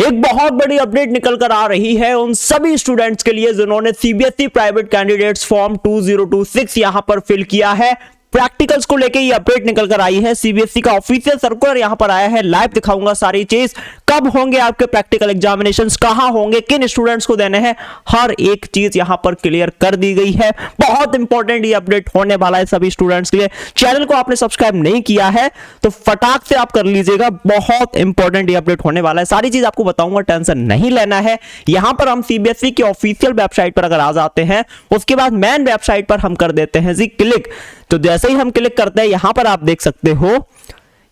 एक बहुत बड़ी अपडेट निकल कर आ रही है उन सभी स्टूडेंट्स के लिए जिन्होंने सीबीएसई प्राइवेट कैंडिडेट्स फॉर्म 2026 यहां पर फिल किया है। प्रैक्टिकल्स को लेके ये अपडेट निकल कर आई है। सीबीएसई का ऑफिशियल सर्कुलर यहां पर आया है। लाइव दिखाऊंगा सारी चीज, कब होंगे आपके प्रैक्टिकल एग्जामिनेशंस, कहां होंगे, किन स्टूडेंट्स को देने हैं, हर एक चीज यहां पर क्लियर कर दी गई है। बहुत इंपॉर्टेंट ये अपडेट होने वाला है सभी स्टूडेंट्स के लिए। चैनल को आपने सब्सक्राइब नहीं किया है तो फटाक से आप कर लीजिएगा। बहुत इंपॉर्टेंट ये अपडेट होने वाला है, सारी चीज आपको बताऊंगा, टेंशन नहीं लेना है। यहां पर हम सीबीएसई की ऑफिशियल वेबसाइट पर अगर आ जाते हैं, उसके बाद मेन वेबसाइट पर हम कर देते हैं जी क्लिक। तो जैसे ही हम क्लिक करते हैं यहां पर आप देख सकते हो,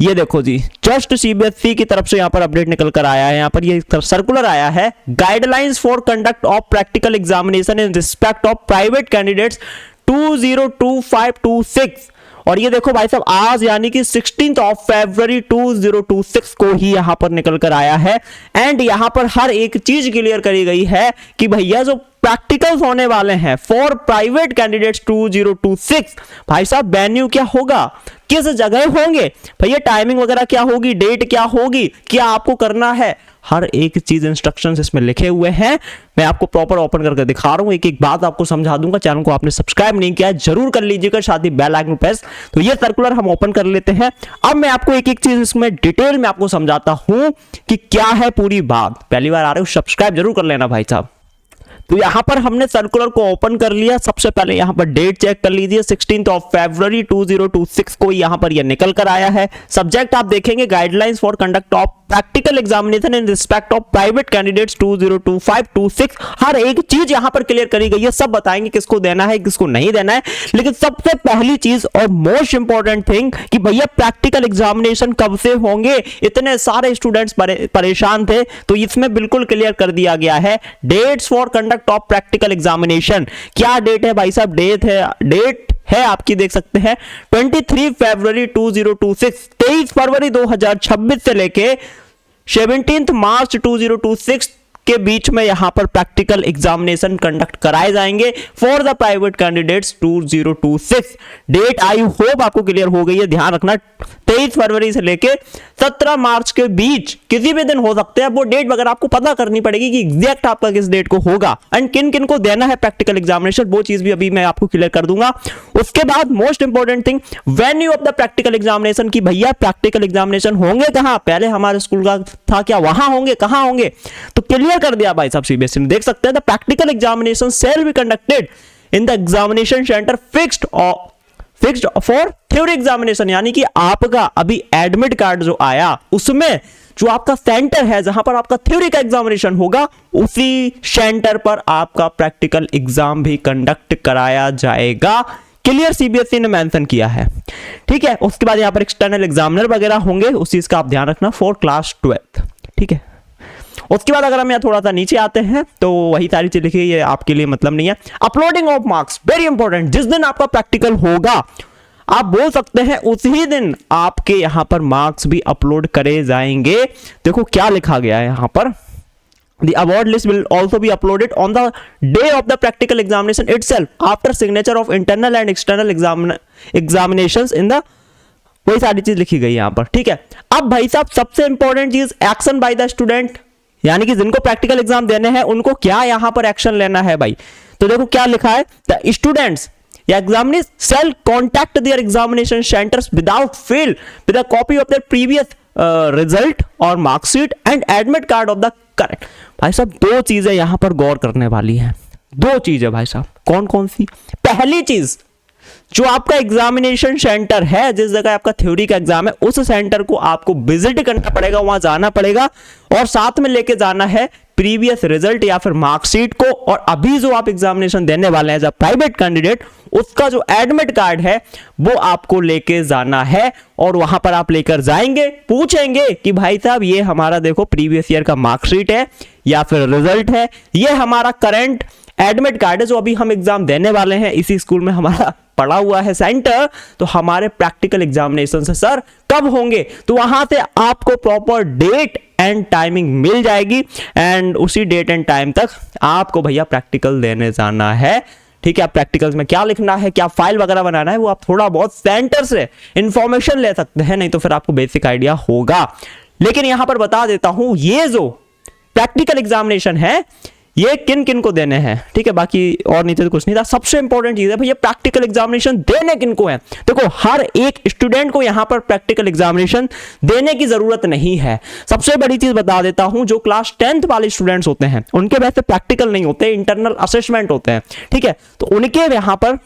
ये देखो जी, जस्ट सीबीएसई की तरफ से यहां पर अपडेट निकल कर आया है। यहां पर ये सर्कुलर आया है, guidelines for conduct of practical examination in respect of private candidates 2025-26। और ये देखो भाई साहब, आज यानी कि 16 फरवरी 2026 को ही यहां पर निकल कर आया है। एंड यहां पर हर एक चीज क्लियर करी गई है कि भैया जो प्रैक्टिकल्स होने वाले हैं फॉर प्राइवेट कैंडिडेट्स 2026, भाई साहब वेन्यू क्या होगा, किस जगह होंगे, भैया टाइमिंग वगैरह क्या होगी, डेट क्या होगी, क्या आपको करना है, हर एक चीज इंस्ट्रक्शंस इसमें लिखे हुए हैं। मैं आपको प्रॉपर ओपन करके दिखा रहा हूं, एक एक बात आपको समझा दूंगा। चैनल को आपने सब्सक्राइब नहीं किया है जरूर कर लीजिएगा, साथ ही बेल आइकन प्रेस। तो ये सर्कुलर हम ओपन कर लेते हैं। अब मैं आपको एक एक चीज इसमें डिटेल में आपको समझाता हूं कि क्या है पूरी बात। पहली बार आ रहे हो सब्सक्राइब जरूर कर लेना भाई साहब। तो यहां पर हमने सर्कुलर को ओपन कर लिया। सबसे पहले यहां पर डेट चेक कर लीजिए, 16 फरवरी 2026 को यहां पर यह निकल कर आया है। सब्जेक्ट आप देखेंगे guidelines for conduct of practical examination in respect of private candidates 2025-26। हर एक चीज यहां पर क्लियर करी गई है, सब बताएंगे किसको देना है किसको नहीं देना है। लेकिन सबसे पहली चीज और मोस्ट इंपॉर्टेंट थिंग कि भैया प्रैक्टिकल एग्जामिनेशन कब से होंगे, इतने सारे स्टूडेंट्स परेशान थे, तो इसमें बिल्कुल क्लियर कर दिया गया है। Dates for conduct of practical examination, क्या डेट है भाई साहब, डेट है आपकी देख सकते हैं 23 फरवरी 2026, 23 फरवरी 2026 से लेके 17 मार्च 2026 के बीच में यहां पर प्रैक्टिकल एग्जामिनेशन कंडक्ट कराए जाएंगे for the private candidates 2026। Date I hope आपको क्लियर हो गई है, ध्यान रखना 23 फरवरी से लेके 17 मार्च के बीच किसी भी दिन हो सकते हैं। वो डेट वगैरह आपको पता करनी पड़ेगी कि एग्जैक्ट आपका किस डेट को होगा एंड किन किन को देना है प्रैक्टिकल एग्जामिनेशन, वो चीज भी अभी मैं आपको क्लियर कर दूंगा। उसके बाद most important thing, venue of the practical examination की भैया प्रैक्टिकल एग्जामिनेशन होंगे कहां, पहले हमारे स्कूल का था क्या, वहां होंगे, कहां होंगे, तो क्लियर कर दिया भाई साहब सीबीएसई ने। देख सकते हैं the practical examination shall be conducted in the examination centre fixed for theory examination, यानी कि आपका अभी एडमिट कार्ड जो आया उसमें जो आपका सेंटर है जहां पर आपका थ्योरी का एग्जामिनेशन होगा, उसी सेंटर पर आपका प्रैक्टिकल एग्जाम भी कंडक्ट कराया जाएगा। क्लियर सीबीएसई ने मेंशन किया है, ठीक है। उसके बाद यहां पर एक्सटर्नल एग्जामिनर वगैरह होंगे, उस चीज का आप ध्यान रखना फॉर क्लास 12, ठीक है। उसके बाद अगर हम यहाँ थोड़ा सा नीचे आते हैं तो वही सारी चीज लिखी है, ये आपके लिए मतलब नहीं है। Uploading of marks very important, जिस दिन आपका प्रैक्टिकल होगा आप बोल सकते हैं उसी दिन आपके यहां पर मार्क्स भी अपलोड करे जाएंगे। देखो क्या लिखा गया है यहां पर, The award list will also be uploaded on the day of the practical examination itself after signature of internal and external examinations in the, वही सारी चीज लिखी गई यहां पर, ठीक है। अब भाई साहब सबसे इंपॉर्टेंट चीज, एक्शन बाय द स्टूडेंट, यानी कि जिनको प्रैक्टिकल एग्जाम देने हैं उनको क्या यहां पर एक्शन लेना है भाई। तो देखो क्या लिखा है, द स्टूडेंट्स या examiners shall contact their examination centers without fail with a copy of their previous result or mark sheet and admit card of the current। भाई साहब दो चीजें यहां पर गौर करने वाली हैं, दो चीजें भाई साहब, कौन कौन सी। पहली चीज, जो आपका एग्जामिनेशन सेंटर है, जिस जगह आपका थ्योरी का एग्जाम है, उस सेंटर को आपको विजिट करना पड़ेगा, वहां जाना पड़ेगा और साथ में लेके जाना है प्रीवियस रिजल्ट या फिर मार्कशीट को। और अभी जो आप एग्जामिनेशन देने वाले हैं एज अ प्राइवेट कैंडिडेट, उसका जो एडमिट कार्ड है वो आपको लेके जाना है। और वहां पर आप लेकर जाएंगे, पूछेंगे कि भाई साहब ये हमारा देखो प्रीवियस ईयर का मार्कशीट है या फिर रिजल्ट है, ये हमारा करंट एडमिट कार्ड है जो अभी हम एग्जाम देने वाले हैं, इसी स्कूल में हमारा पड़ा हुआ है सेंटर, तो हमारे प्रैक्टिकल एग्जामिनेशन से सर कब होंगे। तो वहां से आपको प्रॉपर डेट एंड टाइमिंग मिल जाएगी एंड उसी डेट एंड टाइम तक आपको भैया प्रैक्टिकल देने जाना है, ठीक है। आप प्रैक्टिकल्स में क्या लिखना है, क्या फाइल वगैरह बनाना है, वो आप थोड़ा बहुत सेंटर से इंफॉर्मेशन ले सकते हैं, नहीं तो फिर आपको बेसिक आइडिया होगा। लेकिन यहां पर बता देता हूं, ये जो प्रैक्टिकल एग्जामिनेशन है ये किन किन को देने हैं, ठीक है, बाकी और नीचे तो कुछ नहीं था। सबसे इंपॉर्टेंट चीज है भैया प्रैक्टिकल एग्जामिनेशन देने किन को है। देखो हर एक स्टूडेंट को यहां पर प्रैक्टिकल एग्जामिनेशन देने की जरूरत नहीं है। सबसे बड़ी चीज बता देता हूं, जो क्लास 10th वाले स्टूडेंट्स होते हैं उनके वैसे प्रैक्टिकल नहीं होते, इंटरनल असेसमेंट होते हैं, ठीक है, तो उनके यहां पर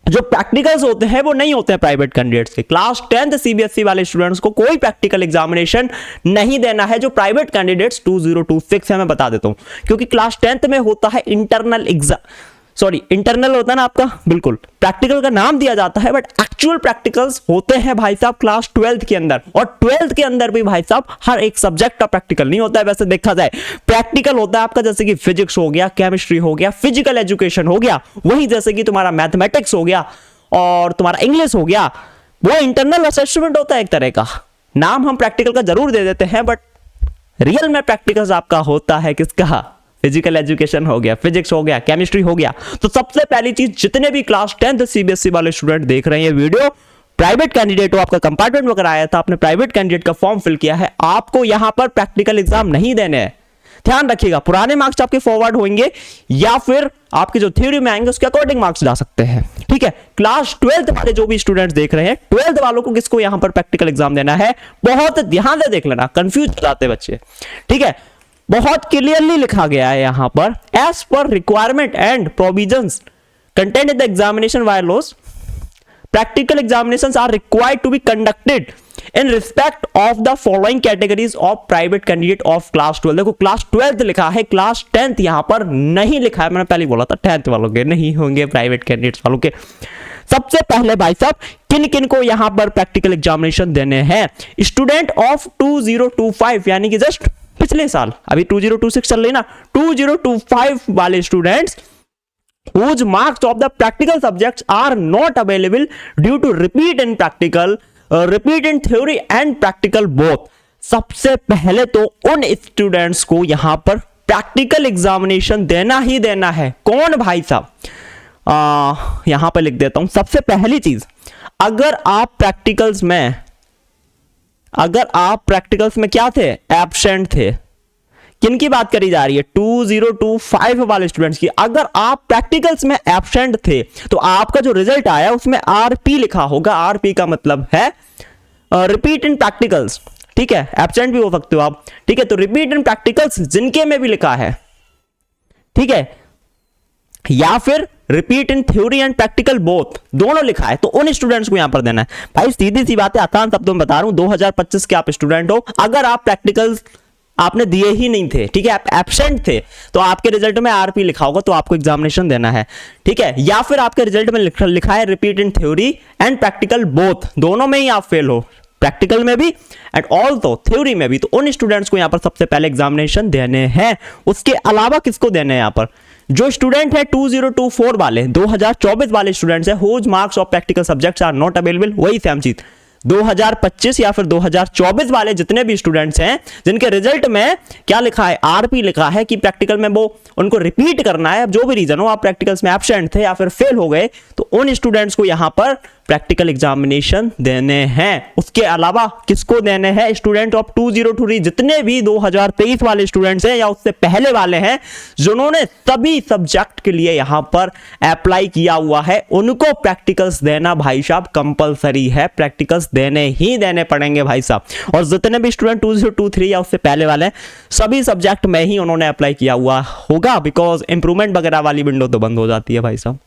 जो प्रैक्टिकल्स होते हैं वो नहीं होते हैं प्राइवेट कैंडिडेट्स के। क्लास 10th सीबीएसई वाले स्टूडेंट्स को कोई प्रैक्टिकल एग्जामिनेशन नहीं देना है। जो प्राइवेट कैंडिडेट्स 2026 है, मैं बता देता हूं, क्योंकि क्लास 10th में होता है इंटरनल एग्जाम, सॉरी इंटरनल होता है ना आपका, बिल्कुल प्रैक्टिकल का नाम दिया जाता है, बट एक्चुअल प्रैक्टिकल्स होते हैं भाई साहब क्लास 12th के अंदर। और 12th के अंदर भी भाई साहब हर एक सब्जेक्ट का प्रैक्टिकल नहीं होता है। वैसे देखा जाए प्रैक्टिकल होता है आपका जैसे कि फिजिक्स हो गया, केमिस्ट्री हो गया, फिजिकल एजुकेशन हो गया, वही जैसे कि तुम्हारा मैथमेटिक्स हो गया और तुम्हारा इंग्लिश हो गया, वो इंटरनल असेसमेंट होता है एक तरह का। नाम हम प्रैक्टिकल का जरूर दे देते हैं, बट रियल में प्रैक्टिकल्स आपका होता है किसका, फिजिकल एजुकेशन हो गया, फिजिक्स हो गया, केमिस्ट्री हो गया। तो सबसे पहली चीज, जितने भी क्लास 10th सीबीएसई वाले स्टूडेंट देख रहे हैं वीडियो, प्राइवेट कैंडिडेट हो, आपका कंपार्टमेंट वगैरह आया था, आपने प्राइवेट कैंडिडेट का फॉर्म फिल किया है, आपको यहां पर प्रैक्टिकल एग्जाम नहीं देने हैं। ध्यान रखिएगा, पुराने मार्क्स आपके फॉरवर्ड होंगे या फिर आपके जो थ्योरी में आएंगे उसके अकॉर्डिंग मार्क्स ला सकते हैं, ठीक है। क्लास 12th वाले जो भी स्टूडेंट्स देख रहे हैं, 12th वालों को किसको यहां पर प्रैक्टिकल एग्जाम देना है, बहुत ध्यान से देख लेना, कंफ्यूज हो जाते बच्चे, ठीक है। बहुत क्लियरली लिखा गया है यहां पर, as per requirement and provisions content in the examination वायरलोस, practical examinations are required to be conducted in respect of the following categories of private candidate of class 12। देखो क्लास 12th लिखा है, क्लास 10th यहां पर नहीं लिखा है। मैंने पहले बोला था 10th वालों के नहीं होंगे, प्राइवेट कैंडिडेट्स वालों के। सबसे पहले भाई साहब किन किन को यहां पर प्रैक्टिकल एग्जामिनेशन देने हैं, स्टूडेंट ऑफ 2025 यानी कि जस्ट पिछले साल, अभी 2026 चल रही ना, 2025 वाले students whose marks of the practical subjects are not available due to repeat in practical, repeat in theory and practical both। सबसे पहले तो उन स्टूडेंट्स को यहां पर प्रैक्टिकल एग्जामिनेशन देना ही देना है। कौन भाई साहब, यहां पर लिख देता हूं। सबसे पहली चीज, अगर आप प्रैक्टिकल्स में क्या थे, एब्सेंट थे, किन की बात करी जा रही है, 2025 वाले स्टूडेंट्स की। अगर आप प्रैक्टिकल्स में एब्सेंट थे तो आपका जो रिजल्ट आया उसमें आरपी लिखा होगा। आरपी का मतलब है रिपीट इन प्रैक्टिकल्स, ठीक है, एब्सेंट भी हो सकते हो आप, ठीक है। तो रिपीट इन प्रैक्टिकल्स जिनके में भी लिखा है, ठीक है, या फिर repeat in theory and practical both, दोनों लिखा है, तो उन स्टूडेंट्स को यहां पर देना है। भाई सीधी सी बात है, आसान शब्दों में बता रहा हूं, 2025 के आप स्टूडेंट हो, अगर आप प्रैक्टिकल्स आपने दिए ही नहीं थे, ठीक है, आप एब्सेंट थे, तो आपके रिजल्ट में आरपी लिखा होगा, तो आपको एग्जामिनेशन देना है, ठीक है। या फिर आपके रिजल्ट में लिखा है repeat in theory and practical both, दोनों में ही आप फेल हो, प्रैक्टिकल में भी एंड ऑल्सो थ्योरी में भी, तो उन स्टूडेंट्स को यहां पर सबसे पहले एग्जामिनेशन देने हैं। उसके अलावा किसको देने हैं, यहां पर जो स्टूडेंट है 2024 वाले, 2024 वाले स्टूडेंट्स है, whose marks of practical subjects are not available, वही सेम चीज 2025 या फिर 2024 वाले जितने भी स्टूडेंट्स हैं जिनके रिजल्ट में क्या लिखा है, आरपी लिखा है, कि प्रैक्टिकल में वो उनको रिपीट करना है, अब जो भी रीजन हो, आप प्रैक्टिकल्स में एब्सेंट थे या फिर फेल हो गए, तो उन स्टूडेंट्स को यहां पर प्रैक्टिकल एग्जामिनेशन देने हैं। उसके अलावा किसको देने हैं, स्टूडेंट ऑफ 2023 जितने भी 2023 वाले स्टूडेंट्स हैं या उससे पहले वाले हैं जिन्होंने सभी सब्जेक्ट के लिए यहां पर अप्लाई किया हुआ है, उनको प्रैक्टिकल्स देना भाई साहब कंपलसरी है, प्रैक्टिकल्स देने ही देने पड़ेंगे भाई साहब। और जितने भी स्टूडेंट 2023 या उससे पहले वाले हैं, सभी सब्जेक्ट में ही उन्होंने अप्लाई किया हुआ होगा, बिकॉज इंप्रूवमेंट वगैरह वाली विंडो तो बंद हो जाती है भाई साहब,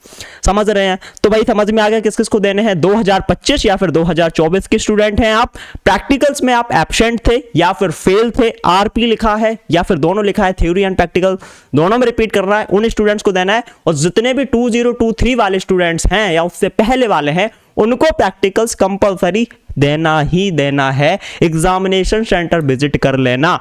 समझ रहे हैं। तो भाई समझ में आ गया किस किस को देने हैं, 2025 या फिर 2024 के स्टूडेंट हैं आप, प्रैक्टिकल्स में आप एब्सेंट थे या फिर फेल थे, आरपी लिखा है या फिर दोनों लिखा है, थ्योरी एंड प्रैक्टिकल दोनों में रिपीट करना है, उन स्टूडेंट्स को देना है। और जितने भी 2023 वाले स्टूडेंट्स हैं या उससे पहले वाले हैं, उनको प्रैक्टिकल्स कंपलसरी देना ही देना है, एग्जामिनेशन सेंटर विजिट कर लेना,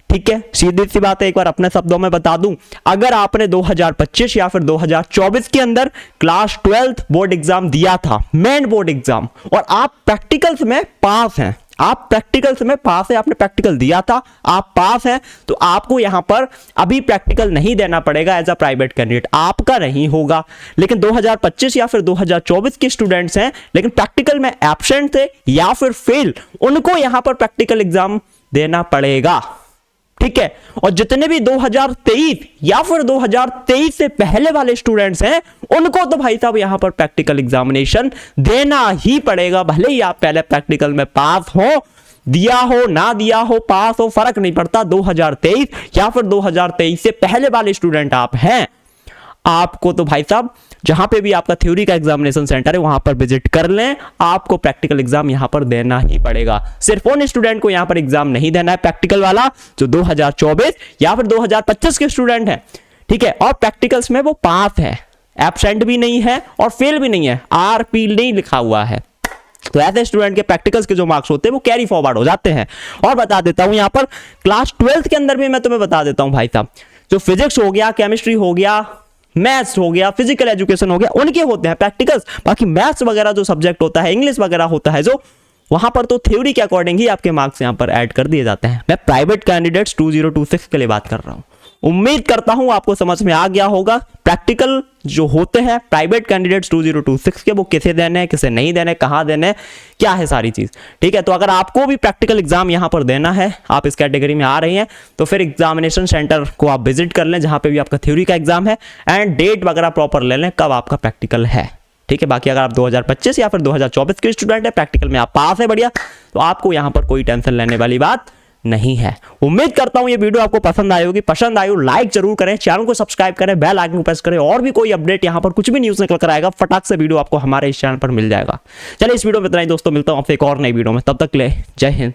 ठीक है। सीधी सी बात है, एक बार अपने शब्दों में बता दूं, अगर आपने 2025 या फिर 2024 के अंदर क्लास 12th बोर्ड एग्जाम दिया था, मेन बोर्ड एग्जाम, और आप प्रैक्टिकल्स में पास हैं, आप प्रैक्टिकल्स में पास है, आपने प्रैक्टिकल दिया था, आप पास हैं, तो आपको यहां पर अभी प्रैक्टिकल नहीं देना पड़ेगा एज अ प्राइवेट कैंडिडेट, आपका नहीं होगा। लेकिन 2025 या फिर 2024 के स्टूडेंट्स हैं लेकिन प्रैक्टिकल में एब्सेंट थे या फिर फेल, उनको यहां पर प्रैक्टिकल एग्जाम देना पड़ेगा, ठीक है। और जितने भी 2023 या फिर 2023 से पहले वाले स्टूडेंट्स हैं उनको तो भाई साहब यहां पर प्रैक्टिकल एग्जामिनेशन देना ही पड़ेगा, भले ही आप पहले प्रैक्टिकल में पास हो, दिया हो ना दिया हो, पास हो, फर्क नहीं पड़ता। 2023 या फिर 2023 से पहले वाले स्टूडेंट आप हैं, आपको तो भाई साहब जहां पे भी आपका थ्योरी का एग्जामिनेशन सेंटर है वहां पर विजिट कर लें, आपको प्रैक्टिकल एग्जाम यहां पर देना ही पड़ेगा। सिर्फ उन स्टूडेंट को यहां पर एग्जाम नहीं देना है प्रैक्टिकल वाला जो 2024 या फिर 2025 के स्टूडेंट हैं, ठीक है। और प्रैक्टिकल्स में वो पास है, एब्सेंट भी नहीं है और फेल भी नहीं है, आरपी नहीं लिखा हुआ है। तो ऐसे स्टूडेंट के प्रैक्टिकल्स के जो मार्क्स होते हैं वो कैरी फॉरवर्ड हो जाते हैं। और बता देता हूं यहां पर क्लास 12th के अंदर भी मैं तुम्हें बता देता हूं भाई साहब, जो फिजिक्स हो गया, केमिस्ट्री हो गया, मैथ्स हो गया, फिजिकल एजुकेशन हो गया, उनके होते हैं प्रैक्टिकल्स। बाकी मैथ्स वगैरह जो सब्जेक्ट होता है, इंग्लिश वगैरह होता है जो, वहां पर तो थ्योरी के अकॉर्डिंग ही आपके मार्क्स यहां पर ऐड कर दिए जाते हैं। मैं प्राइवेट कैंडिडेट्स 2026 के लिए बात कर रहा हूं। उम्मीद करता हूं आपको समझ में आ गया होगा प्रैक्टिकल जो होते हैं प्राइवेट कैंडिडेट्स 2026 के, वो किसे देने हैं, किसे नहीं देने, कहां देने, क्या है सारी चीज, ठीक है। तो अगर आपको भी प्रैक्टिकल एग्जाम यहां पर देना है, आप इस कैटेगरी में आ रही हैं, तो फिर एग्जामिनेशन सेंटर को आप विजिट कर लें जहां पे भी आपका थ्योरी का एग्जाम है, एंड डेट वगैरह प्रॉपर ले लें कब आपका प्रैक्टिकल है, ठीक है। बाकी अगर आप 2025 या फिर 2024 के स्टूडेंट है, प्रैक्टिकल में आप पास है बढ़िया, तो आपको यहां पर कोई टेंशन लेने वाली बात नहीं है। उम्मीद करता हूं ये वीडियो आपको पसंद आई होगी। पसंद आई हो लाइक जरूर करें, चैनल को सब्सक्राइब करें, बेल आइकन प्रेस करें, और भी कोई अपडेट यहां पर कुछ भी न्यूज़ निकल कर आएगा फटाक से वीडियो आपको हमारे इस चैनल पर मिल जाएगा। चलिए इस वीडियो में इतना ही दोस्तों, मिलता हूं आपसे एक और नई वीडियो में, तब तक के लिए जय हिंद।